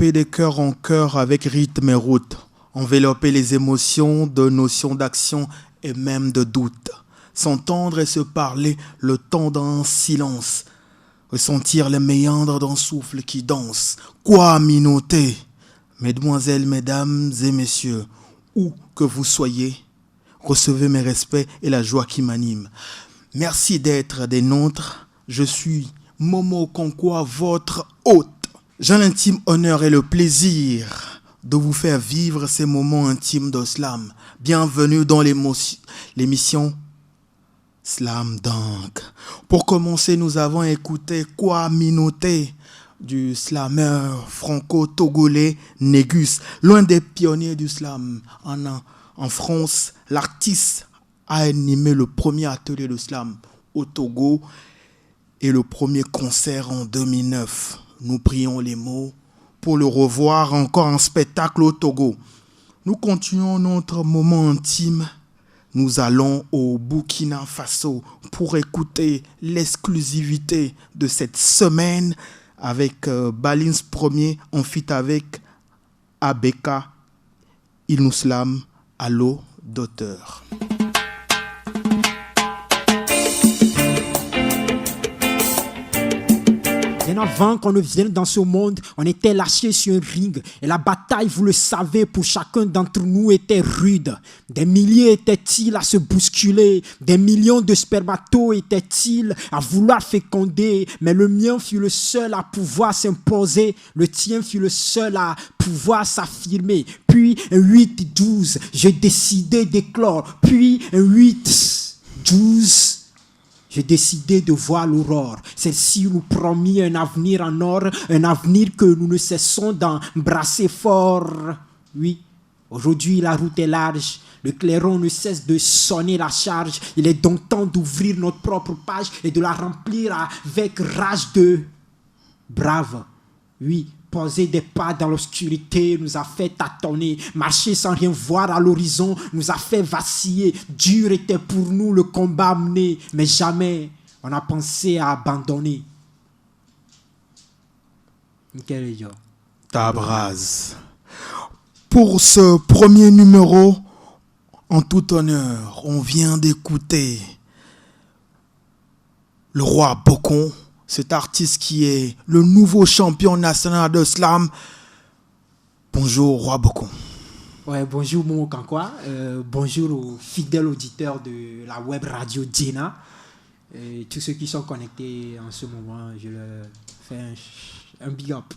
envelopper des cœurs en cœur avec rythme et route, envelopper les émotions de notions d'action et même de doute, s'entendre et se parler le temps d'un silence, ressentir les méandres d'un souffle qui danse. Quoi minoter, mesdemoiselles, mesdames et messieurs, où que vous soyez, recevez mes respects et la joie qui m'anime. Merci d'être des nôtres. Je suis Momo Konkwa, votre hôte. J'ai l'intime honneur et le plaisir de vous faire vivre ces moments intimes de slam. Bienvenue dans l'émission Slam Dunk. Pour commencer, nous avons écouté Quoi minoter du slameur franco-togolais Négus. L'un des pionniers du slam en France, l'artiste a animé le premier atelier de slam au Togo et le premier concert en 2009. Nous prions les mots pour le revoir encore en spectacle au Togo. Nous continuons notre moment intime. Nous allons au Burkina Faso pour écouter l'exclusivité de cette semaine avec Balins Premier en feat avec Abeka, Il nous slam à l'eau d'auteur. Bien avant qu'on ne vienne dans ce monde, on était lâchés sur un ring. Et la bataille, vous le savez, pour chacun d'entre nous était rude. Des milliers étaient-ils à se bousculer. Des millions de spermatos étaient-ils à vouloir féconder. Mais le mien fut le seul à pouvoir s'imposer. Le tien fut le seul à pouvoir s'affirmer. Puis un 8-12, j'ai décidé d'éclore. Puis un 8-12... j'ai décidé de voir l'aurore. Celle-ci nous promit un avenir en or, un avenir que nous ne cessons d'embrasser fort. Oui, aujourd'hui la route est large, le clairon ne cesse de sonner la charge. Il est donc temps d'ouvrir notre propre page et de la remplir avec rage de brave. Oui, poser des pas dans l'obscurité nous a fait tâtonner. Marcher sans rien voir à l'horizon nous a fait vaciller. Dur était pour nous le combat mené, mais jamais on a pensé à abandonner. Tabraz. Pour ce premier numéro, en tout honneur, on vient d'écouter le roi Bokon, cet artiste qui est le nouveau champion national de slam. Bonjour, Roi Bokon. Ouais, bonjour, Momo Konkwa. Bonjour aux fidèles auditeurs de la web radio Djena. Tous ceux qui sont connectés en ce moment, je leur fais un big up.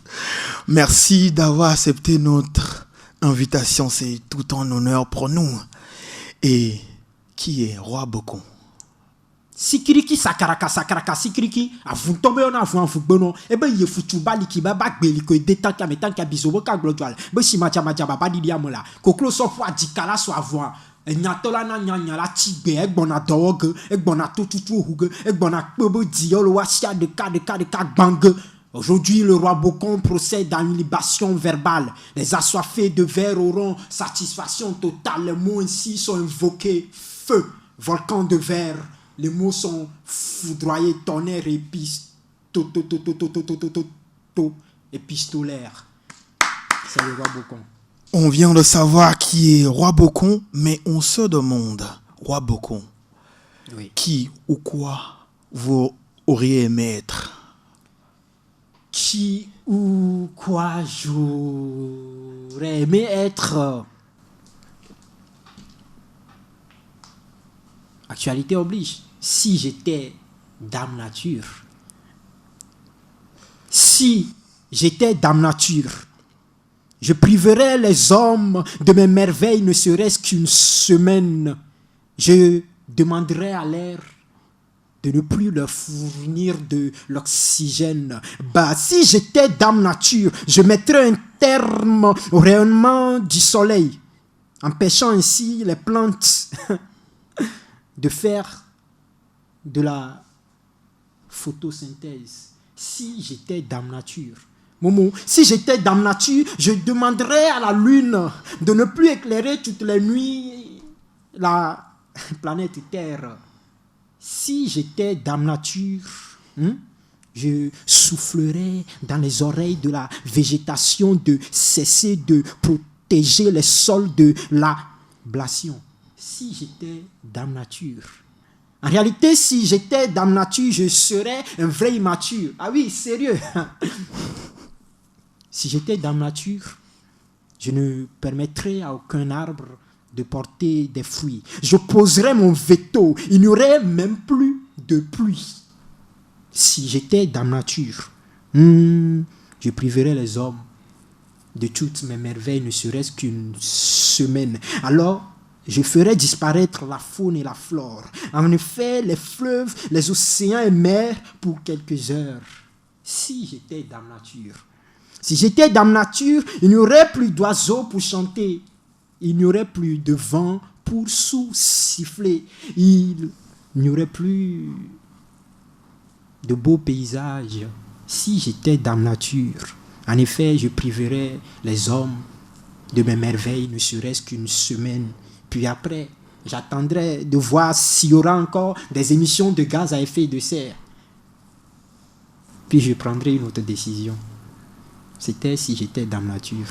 Merci d'avoir accepté notre invitation. C'est tout un honneur pour nous. Et qui est Roi Bokon? Sikiriki sakaraka sikiriki avuntombe on avun avugbono ebe ye futu bali ki ba gbeli ko detanka metanka bizobo ka glodwal be simacha macha baba di diamola koklo so fo adikala so avun enyatola na nyanya la tigbe egbona dowoge egbona totutu ohuge egbona kpobo diolo wasia de ka gbange. Aujourd'hui, le roi Bokon procède à une libation verbale. Les assoiffés de verre auront satisfaction totale. Les mots ainsi sont invoqués. Feu, volcan de verre. Les mots sont foudroyés, tonnerre, épistolaire. C'est le roi Bokon. On vient de savoir qui est Roi Bokon, mais on se demande, Roi Bokon, oui. Qui ou quoi vous auriez aimé être? Qui ou quoi j'aurais aimé être? Actualité oblige. Si j'étais Dame Nature. Si j'étais Dame Nature, je priverais les hommes de mes merveilles ne serait-ce qu'une semaine. Je demanderais à l'air de ne plus leur fournir de l'oxygène. Bah, si j'étais Dame Nature, je mettrais un terme au rayonnement du soleil, empêchant ainsi les plantes de faire de la photosynthèse. Si j'étais Dame Nature, Momo, si j'étais Dame Nature, je demanderais à la lune de ne plus éclairer toutes les nuits la planète Terre. Si j'étais Dame Nature, Je soufflerai dans les oreilles de la végétation de cesser de protéger les sols de l'ablation. Si j'étais Dame Nature. En réalité, si j'étais Dame Nature, je serais un vrai immature. Ah oui, sérieux. Si j'étais Dame Nature, je ne permettrais à aucun arbre de porter des fruits. Je poserais mon veto. Il n'y aurait même plus de pluie. Si j'étais Dame Nature, je priverais les hommes de toutes mes merveilles, ne serait-ce qu'une semaine. Alors, je ferais disparaître la faune et la flore. En effet, les fleuves, les océans et mers pour quelques heures. Si j'étais Dame Nature. Si j'étais Dame Nature, il n'y aurait plus d'oiseaux pour chanter. Il n'y aurait plus de vent pour siffler. Il n'y aurait plus de beaux paysages. Si j'étais Dame Nature, en effet, je priverais les hommes de mes merveilles, ne serait-ce qu'une semaine. Puis après, j'attendrai de voir s'il y aura encore des émissions de gaz à effet de serre. Puis je prendrai une autre décision. C'était si j'étais Dame Nature.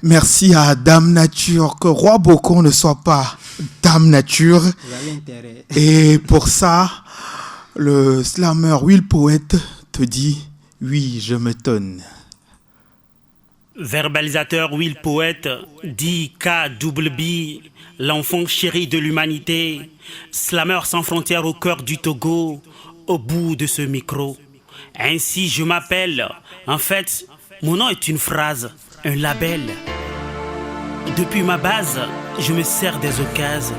Merci à Dame Nature. Que Roi Bocon ne soit pas Dame Nature. Vous avez intérêt. Et pour ça, le slammer Will Poète te dit « Oui, je m'étonne ». Verbalisateur Will Poète, dit KWB, l'enfant chéri de l'humanité, slammer sans frontières au cœur du Togo, au bout de ce micro. Ainsi je m'appelle. En fait, mon nom est une phrase, un label. Depuis ma base, je me sers des occasions.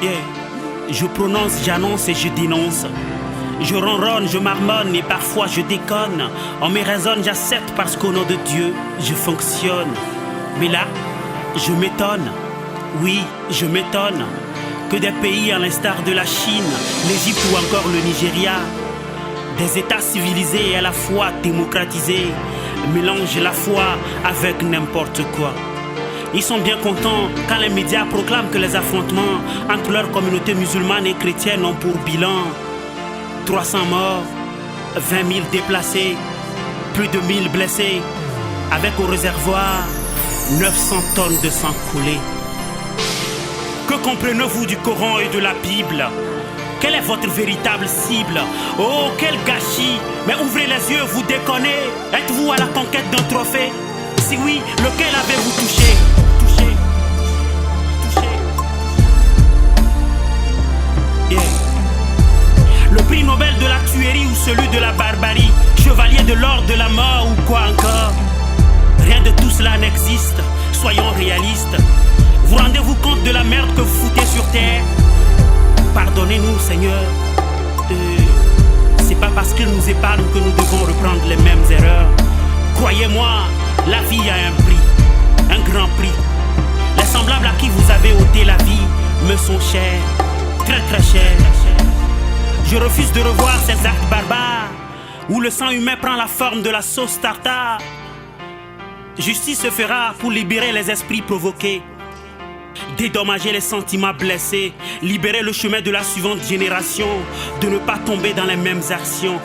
Yeah. Je prononce, j'annonce et je dénonce. Je ronronne, je marmonne et parfois je déconne. On me raisonne, j'accepte parce qu'au nom de Dieu, je fonctionne. Mais là, je m'étonne. Oui, je m'étonne que des pays à l'instar de la Chine, l'Égypte ou encore le Nigeria, des États civilisés et à la fois démocratisés, mélangent la foi avec n'importe quoi. Ils sont bien contents quand les médias proclament que les affrontements entre leur communauté musulmane et chrétienne ont pour bilan 300 morts, 20 000 déplacés, plus de 1000 blessés, avec au réservoir 900 tonnes de sang coulé. Que comprenez-vous du Coran et de la Bible? Quelle est votre véritable cible? Oh, quel gâchis! Mais ouvrez les yeux, vous déconnez. Êtes-vous à la conquête d'un trophée? Si oui, lequel avez-vous touché? Yeah. Le prix Nobel de la tuerie ou celui de la barbarie, chevalier de l'ordre de la mort ou quoi encore? Rien de tout cela n'existe, soyons réalistes. Vous rendez-vous compte de la merde que vous foutez sur terre? Pardonnez-nous, Seigneur. C'est pas parce qu'il nous épargne que nous devons reprendre les mêmes erreurs. Croyez-moi, la vie a un prix, un grand prix. Les semblables à qui vous avez ôté la vie me sont chers, très très chers. Je refuse de revoir ces actes barbares où le sang humain prend la forme de la sauce tartare. Justice se fera pour libérer les esprits provoqués, dédommager les sentiments blessés, libérer le chemin de la suivante génération, de ne pas tomber dans les mêmes actions.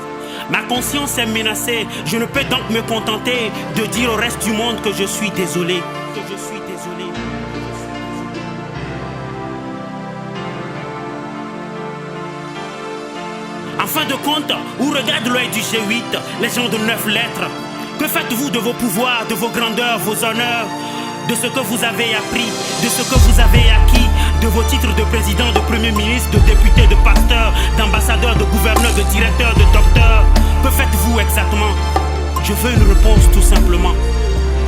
Ma conscience est menacée, je ne peux donc me contenter de dire au reste du monde que je suis désolé. En fin de compte, où regarde l'œil du G8, les gens de 9 lettres? Que faites-vous de vos pouvoirs, de vos grandeurs, vos honneurs, de ce que vous avez appris, de ce que vous avez acquis, de vos titres de président, de premier ministre, de député, de pasteur, d'ambassadeur, de gouverneur, de directeur, de docteur? Que faites-vous exactement? Je veux une réponse tout simplement.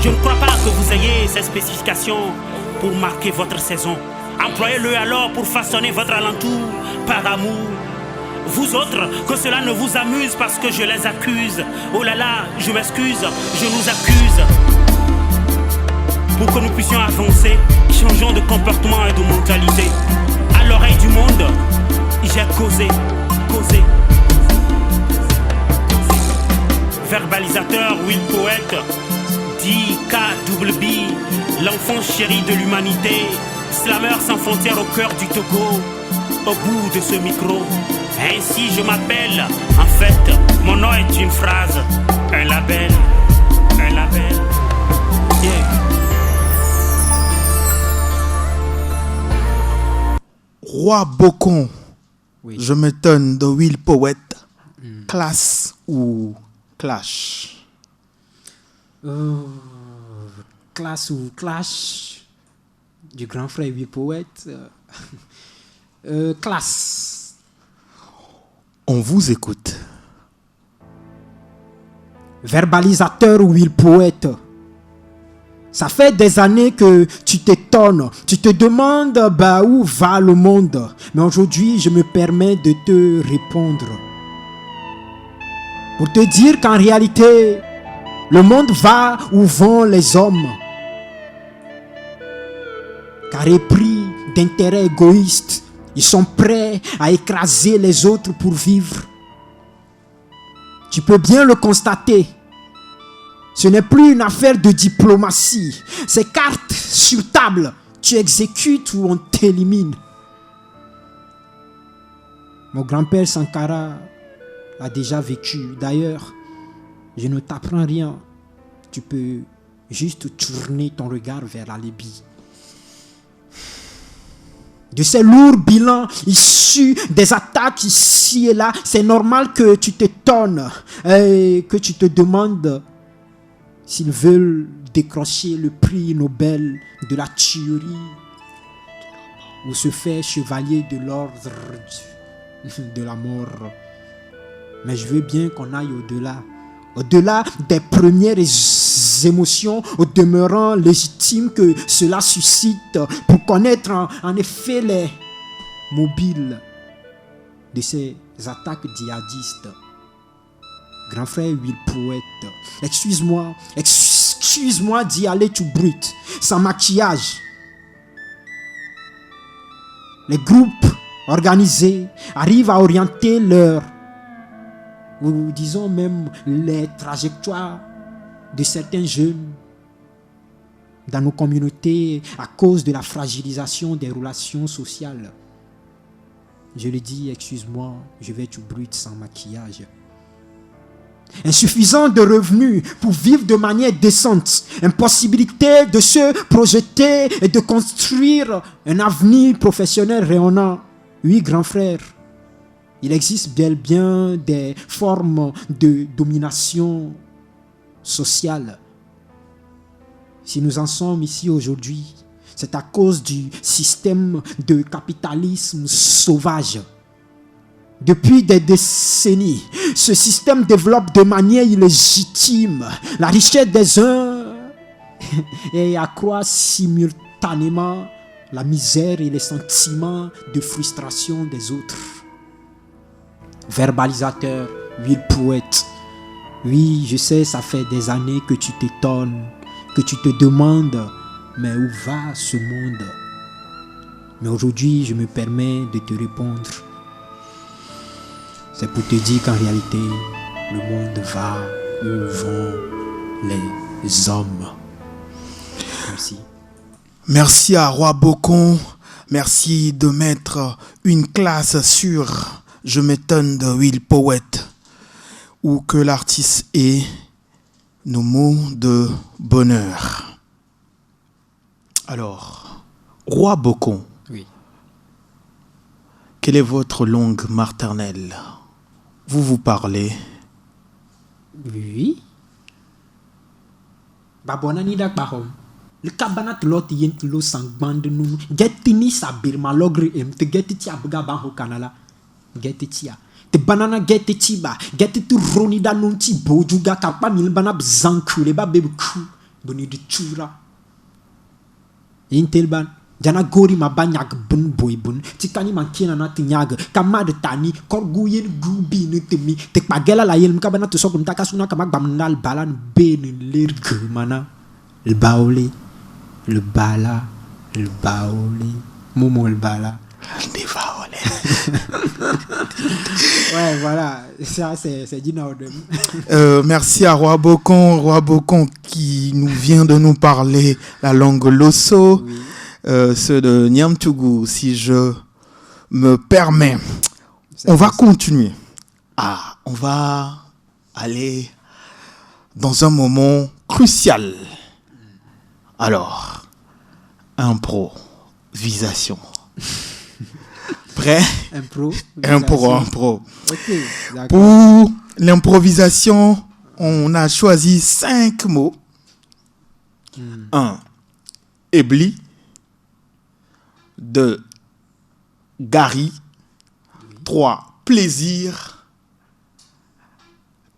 Je ne crois pas que vous ayez ces spécifications pour marquer votre saison. Employez-le alors pour façonner votre alentour par amour. Vous autres, que cela ne vous amuse parce que je les accuse. Oh là là, je m'excuse, je nous accuse. Pour que nous puissions avancer, changeons de comportement et de mentalité. À l'oreille du monde, j'ai causé. Verbalisateur Will Poète, dit KWB, l'enfant chéri de l'humanité, Slammer sans frontières au cœur du Togo, au bout de ce micro. Ainsi je m'appelle. En fait, mon nom est une phrase, un label, un label. Yeah. Roi Bocon, Oui. je m'étonne de Will Poet, classe ou clash? Classe ou clash du grand frère Will Poet. Classe. On vous écoute. Verbalisateur Will Poet. Ça fait des années que tu t'étonnes, tu te demandes où va le monde. Mais aujourd'hui, je me permets de te répondre. Pour te dire qu'en réalité, le monde va où vont les hommes. Car épris d'intérêts égoïstes, ils sont prêts à écraser les autres pour vivre. Tu peux bien le constater. Ce n'est plus une affaire de diplomatie. C'est carte sur table. Tu exécutes ou on t'élimine. Mon grand-père Sankara a déjà vécu. D'ailleurs, je ne t'apprends rien. Tu peux juste tourner ton regard vers la Libye. De ces lourds bilans issus des attaques ici et là, c'est normal que tu t'étonnes et que tu te demandes s'ils veulent décrocher le prix Nobel de la tuerie ou se faire chevalier de l'ordre de la mort. Mais je veux bien qu'on aille au-delà. Au-delà des premières émotions, au demeurant légitime que cela suscite, pour connaître en effet les mobiles de ces attaques djihadistes. Grand frère Will Poet, excuse-moi d'y aller tout brut, sans maquillage. Les groupes organisés arrivent à orienter leur, ou disons même les trajectoires de certains jeunes dans nos communautés à cause de la fragilisation des relations sociales. Je le dis, excuse-moi, je vais tout brut sans maquillage. Insuffisant de revenus pour vivre de manière décente, impossibilité de se projeter et de construire un avenir professionnel rayonnant. Oui, grand frère, il existe bel bien des formes de domination sociale. Si nous en sommes ici aujourd'hui, c'est à cause du système de capitalisme sauvage. Depuis des décennies, ce système développe de manière illégitime la richesse des uns et accroît simultanément la misère et les sentiments de frustration des autres. Verbalisateur, Will Poet. Oui, je sais, ça fait des années que tu t'étonnes, que tu te demandes, mais où va ce monde? Mais aujourd'hui, je me permets de te répondre. C'est pour te dire qu'en réalité, le monde va où vont les hommes. Merci. Merci à Roi Bocon. Merci de mettre une classe sur Je m'étonne de Will Poet, où que l'artiste ait nos mots de bonheur. Alors, Roi Bocon, Oui. quelle est votre langue maternelle? Vous parlez? Oui. Babonani dak bahom. Le cabanat lot yent lo sangband nu. Getini sabir malogre em te getiti abga banho kanala. Getitia. Te banana getiti ba. Getiti ronida nunti bojuga kapa mil banab zankule ba bebuku. Boni de chura. Intel ban. Jana gori ma banyak bun boy bun. Tikani man kina na tinyaga. Kama de tani. Korguyen gubi ne temi. Tek pagela la yel mkabana tu sokum takasuna kamak bamnal balan ben lerg mana. Le baoli. Le bala. Le baoli. Momo le bala. Ouais, voilà. Ça, c'est du nord. Merci à Roi Bocon qui nous vient de nous parler la langue Losso. Oui. ceux de Niamtougou, si je me permets. On va continuer. On va aller dans un moment crucial. Alors, improvisation. Prêt? Impro. Okay, pour l'improvisation, on a choisi 5 mots. 1. Ébli. 2. Gari. 3. Plaisir.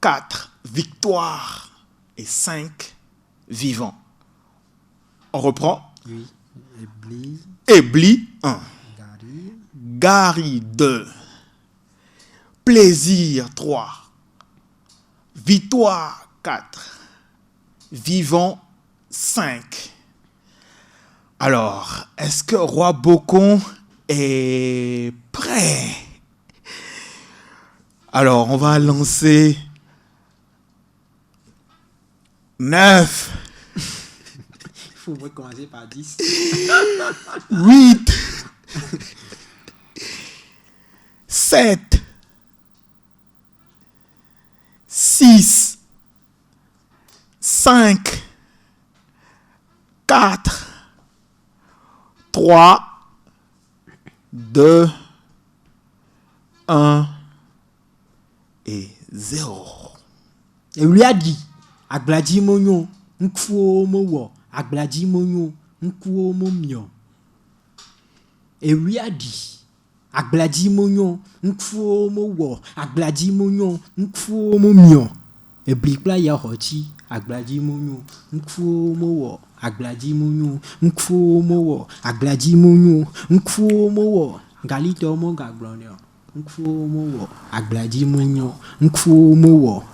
4. Victoire. Et 5. Vivant. On reprend. Oui. Ébli 1. Gari 2. Plaisir 3. Victoire 4. Vivant 5. Alors, est-ce que Roi Bocon est prêt? Alors, on va lancer 9. Il faut commencer par 10. 8. 7. 6. 5. 4. 3. 2. 1. Et 0. Et lui a dit, Agladi Monyo, Nkfuo Mowo, Agladi Monyo, Nkfuo Momio. Et lui a dit, Agladi Monyo, Nkfuo Mowo, Agladi Monyo, Nkfuo Momio. Et Blikla Yahoti, Agladi Monyo, Nkfuo Mowo, Agladi Monyo, Nkfuo Mowo, Agladi Monyo, Nkfuo Mowo, Galito Moga Glonio. Nkfuo Mowo, Agladi Monyo, Nkfuo Mowo.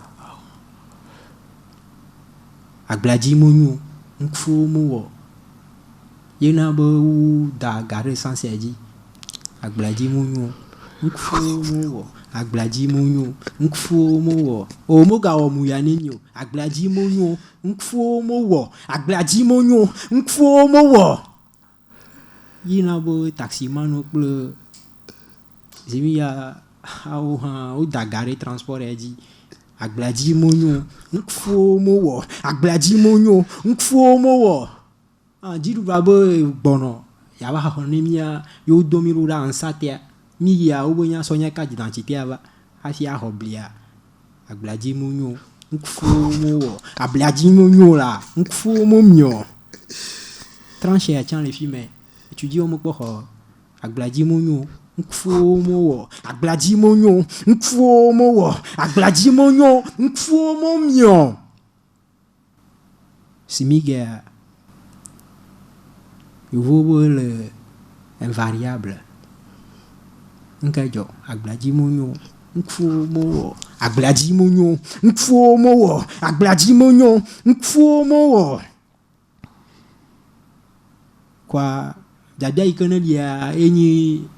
Agladi Monyo, Nkfuo Mowo. Yena bo da gare sans serdi. Agladi Monyo, Nkfuo Mowo. Agladi Monyo, Nkfuo Mowo. O moga o muyaninyo. Agladi Monyo, Nkfuo Mowo. Agladi Monyo, Nkfuo Mowo. Yena bo taximan okle. Zimia au dagare transport dit Agladi Monyo, Nkfuo Mowo. Agladi Monyo, Nkfuo Mowo. Diru babo bono. Yaba honemia yo domirura ansatia. Mi ya obonya sonya ka identité aba. Asia hoblia. Agladi Monyo, Nkfuo Mowo. Agladi Monyo la, Nkfuo Momio. Tranché à tiens les filles étudier au mokbo. Agladi Monyo, Nkfuo Mowo. Agladi Monyo, Nkfuo Mowo. Agladi Monyo, Nkfuo Momio. C'est Miguel. Il vaut le invariable. Nkajo, Agladi Monyo, Nkfuo Mowo. Agladi Monyo, Nkfuo Mowo. Agladi Monyo, Nkfuo Mowo. Quoi, Dada ikonelia enyi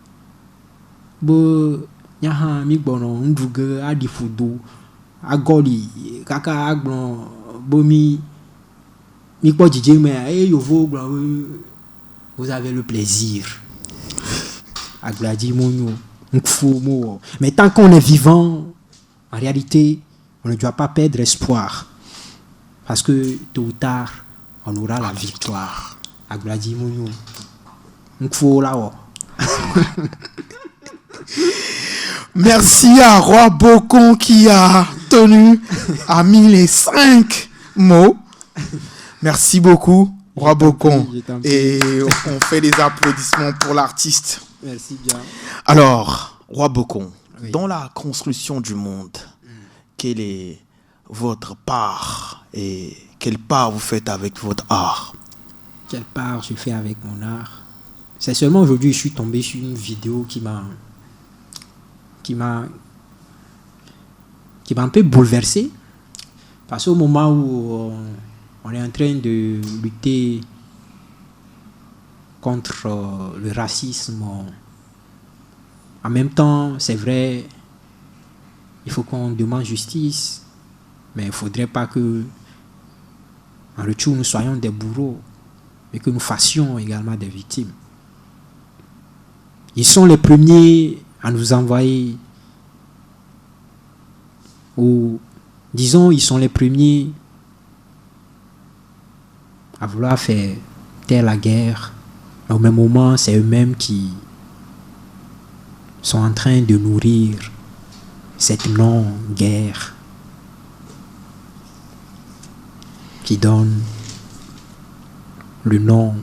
bo nyaha mi gbono nduge adifudu agoli kaka agbon bomi mi po jije me yovo vous avez le plaisir. Agladi Monyo, Nkfuo Mowo. Mais tant qu'on est vivant, en réalité, on ne doit pas perdre espoir. Parce que tôt ou tard, on aura la victoire. Agladi Monyo, Nkfuo Lao. Merci à Roi Bocon qui a tenu à mis les 5 mots. Merci beaucoup, Roi Bocon. Et on fait des applaudissements pour l'artiste. Merci bien. Alors, Roi Bocon, oui. Dans la construction du monde, quelle est votre part et quelle part vous faites avec votre art? Quelle part je fais avec mon art? C'est seulement aujourd'hui que je suis tombé sur une vidéo qui m'a un peu bouleversé. Parce qu'au moment où on est en train de lutter contre le racisme, en même temps, c'est vrai, il faut qu'on demande justice, mais il ne faudrait pas que, en retour, nous soyons des bourreaux. mais que nous fassions également des victimes. Ils sont les premiers à nous envoyer, ou disons, ils sont les premiers à vouloir faire taire la guerre. Au même moment, c'est eux-mêmes qui sont en train de nourrir cette non-guerre qui donne le nom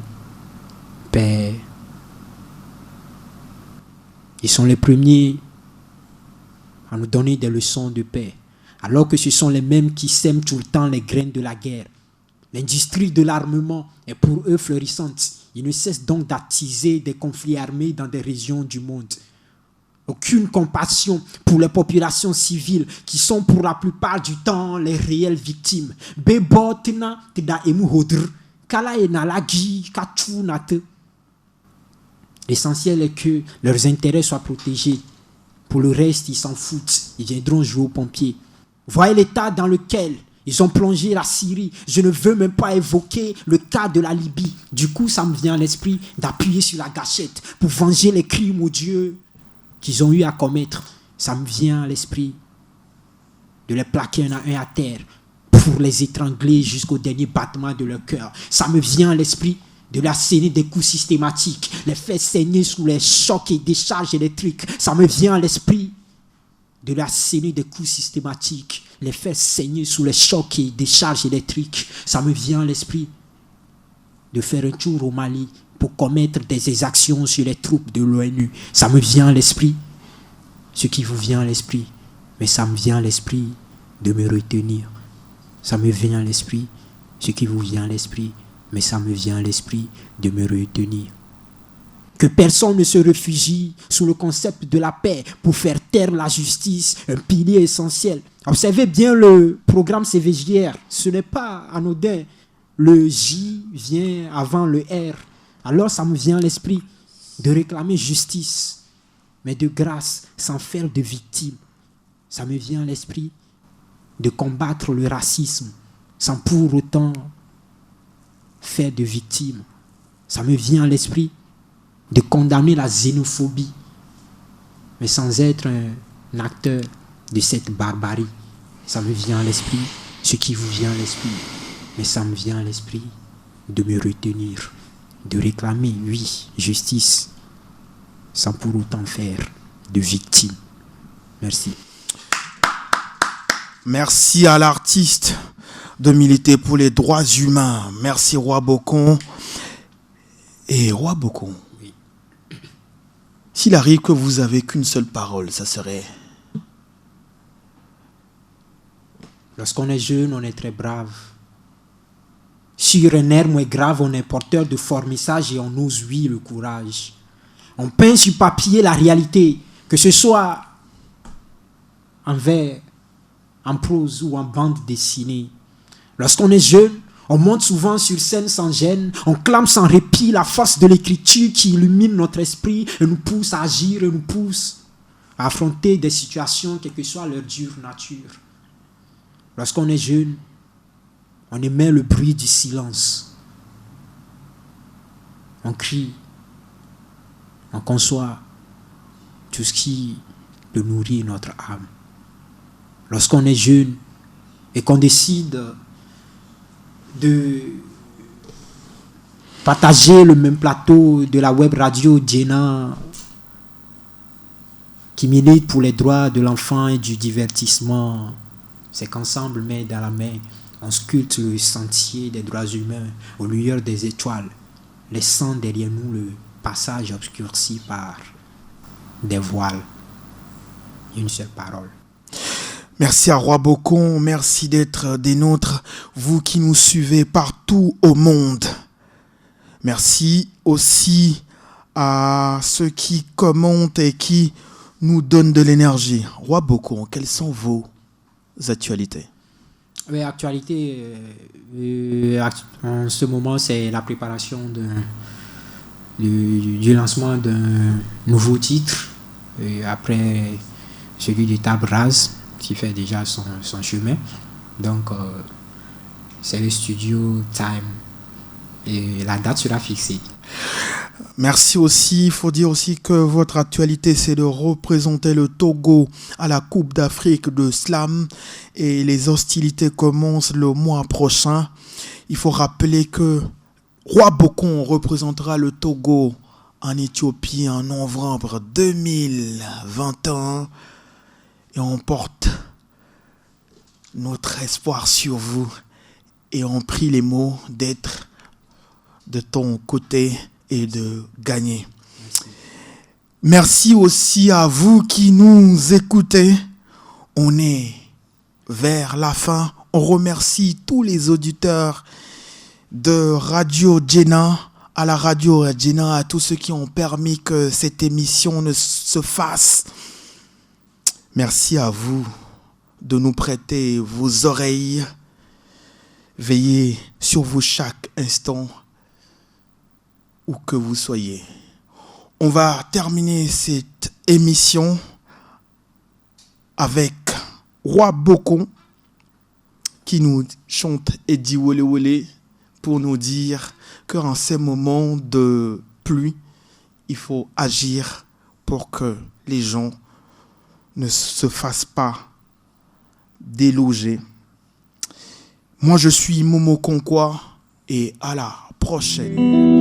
paix. Ils sont les premiers à nous donner des leçons de paix, alors que ce sont les mêmes qui sèment tout le temps les graines de la guerre. L'industrie de l'armement est pour eux florissante. Ils ne cessent donc d'attiser des conflits armés dans des régions du monde. Aucune compassion pour les populations civiles qui sont pour la plupart du temps les réelles victimes. L'essentiel est que leurs intérêts soient protégés. Pour le reste, ils s'en foutent. Ils viendront jouer aux pompiers. Voyez l'état dans lequel ils ont plongé la Syrie. Je ne veux même pas évoquer le cas de la Libye. Du coup, ça me vient à l'esprit d'appuyer sur la gâchette pour venger les crimes odieux qu'ils ont eu à commettre. Ça me vient à l'esprit de les plaquer un à un à terre pour les étrangler jusqu'au dernier battement de leur cœur. Ça me vient à l'esprit de leur asséner des coups systématiques, les faire saigner sous les chocs et décharges électriques. Ça me vient à l'esprit de leur asséner des coups systématiques, les faire saigner sous les chocs et décharges électriques. Ça me vient à l'esprit de faire un tour au Mali pour commettre des exactions sur les troupes de l'ONU. Ça me vient à l'esprit, ce qui vous vient à l'esprit, mais ça me vient à l'esprit de me retenir. Ça me vient à l'esprit, ce qui vous vient à l'esprit, mais ça me vient à l'esprit de me retenir. Que personne ne se réfugie sous le concept de la paix pour faire taire la justice, un pilier essentiel. Observez bien le programme CVJR, ce n'est pas anodin. Le J vient avant le R. Alors ça me vient à l'esprit de réclamer justice, mais de grâce, sans faire de victime. Ça me vient à l'esprit de combattre le racisme, sans pour autant faire de victimes. Ça me vient à l'esprit de condamner la xénophobie, mais sans être un acteur de cette barbarie. Ça me vient à l'esprit, ce qui vous vient à l'esprit, mais ça me vient à l'esprit de me retenir, de réclamer, oui, justice, sans pour autant faire de victime. Merci. Merci à l'artiste de militer pour les droits humains. Merci Roi Bocon. Et Roi Bocon, Oui. s'il arrive que vous avez qu'une seule parole, ça serait... Lorsqu'on est jeune, on est très brave. Sur un air moins grave, on est porteur de fort message et on ose, oui, le courage. On peint sur papier la réalité, que ce soit en vers, en prose ou en bande dessinée. Lorsqu'on est jeune, on monte souvent sur scène sans gêne, on clame sans répit la force de l'écriture qui illumine notre esprit et nous pousse à agir et nous pousse à affronter des situations, quelle que soit leur dure nature. Lorsqu'on est jeune, on émet le bruit du silence. On crie, on conçoit tout ce qui peut nourrir notre âme. Lorsqu'on est jeune et qu'on décide de partager le même plateau de la web radio Djena qui milite pour les droits de l'enfant et du divertissement, c'est qu'ensemble, main dans la main, on sculpte le sentier des droits humains aux lueurs des étoiles, laissant derrière nous le passage obscurci par des voiles. Une seule parole. Merci à Roi Bocon, merci d'être des nôtres, vous qui nous suivez partout au monde. Merci aussi à ceux qui commentent et qui nous donnent de l'énergie. Roi Bocon, quelles sont vos actualités? Oui, actualité, en ce moment, c'est la préparation du lancement d'un nouveau titre, après celui de Table Rase, qui fait déjà son chemin. Donc, c'est le studio Time et la date sera fixée. Merci aussi. Il faut dire aussi que votre actualité, c'est de représenter le Togo à la Coupe d'Afrique de Slam et les hostilités commencent le mois prochain. Il faut rappeler que Roi Bocon représentera le Togo en Éthiopie en novembre 2021 et on porte notre espoir sur vous et on prie les mots d'être de ton côté et de gagner. Merci aussi à vous qui nous écoutez. On est vers la fin. On remercie tous les auditeurs de Radio Djena, à la Radio Djena, à tous ceux qui ont permis que cette émission ne se fasse. Merci à vous de nous prêter vos oreilles. Veillez sur vous chaque instant, où que vous soyez. On va terminer cette émission avec Roi Bocon qui nous chante et dit wolé wolé pour nous dire qu'en ces moments de pluie, il faut agir pour que les gens ne se fassent pas déloger. Moi, je suis Momo Konkwa et à la prochaine.